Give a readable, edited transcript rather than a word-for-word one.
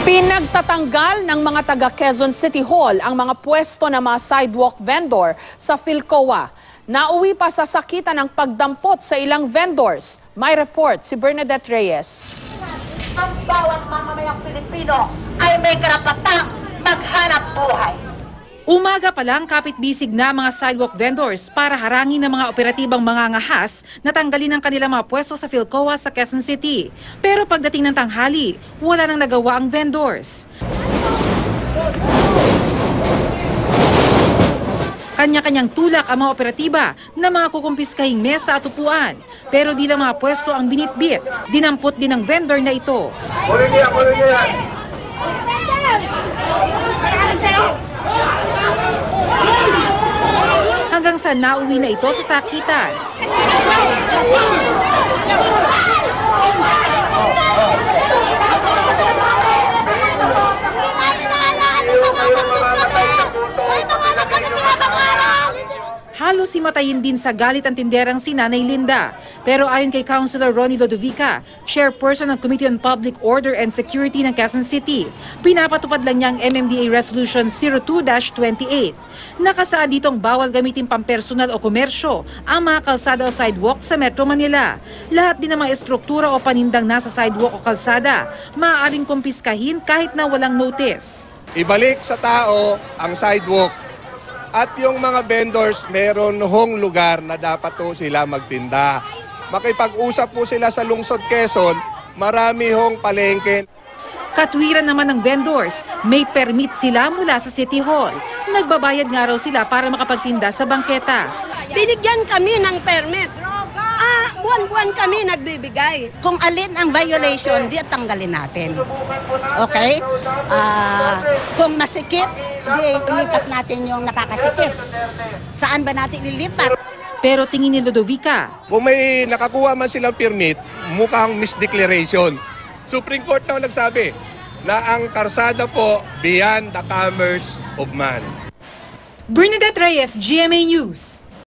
Pinagtatanggal ng mga taga Quezon City Hall ang mga pwesto ng mga sidewalk vendor sa Philcoa. Nauwi pa sa sakitan ng pagdampot sa ilang vendors. May report si Bernadette Reyes. Ang bawat mamamayang Pilipino ay may karapatang maghanap buhay. Umaga pa lang kapit-bisig na mga sidewalk vendors para harangin ng mga operatibang mangangahas na tanggalin ang kanilang mga pwesto sa Philcoa sa Quezon City. Pero pagdating ng tanghali, wala nang nagawa ang vendors. Kanya-kanyang tulak ang mga operatiba na mga kukumpiskahing mesa at upuan. Pero di lang mga pwesto ang binitbit, dinampot din ng vendor na ito. Hanggang sa nauwi na ito sa sakitan. Halos himatayin din sa galit ang tinderang si Nanay Linda. Pero ayon kay Councilor Ronnie Lodovica, chairperson ng Committee on Public Order and Security ng Quezon City, pinapatupad lang niya ang MMDA Resolution 02-28. Nakasaad ditong bawal gamitin pampersonal o komersyo ang mga kalsada o sidewalk sa Metro Manila. Lahat din ng mga estruktura o panindang nasa sidewalk o kalsada, maaaring kumpiskahin kahit na walang notice. Ibalik sa tao ang sidewalk. At yung mga vendors, meron hong lugar na dapat po sila magtinda. Makipag-usap po sila sa Lungsod Quezon, marami hong palengke. Katwiran naman ng vendors, may permit sila mula sa City Hall. Nagbabayad nga raw sila para makapagtinda sa bangketa. Binigyan kami ng permit. Buwan-buwan kami nagbibigay. Kung alin ang violation, di tanggalin natin. Okay? Kung masikip, di ilipat natin yung nakakasikip. Saan ba natin ilipat? Pero tingin ni Lodovica, Kung may nakakuha man silang permit, mukhang misdeclaration. Supreme Court na nagsabi na ang karsada po beyond the commerce of man. Bernadette Reyes, GMA News.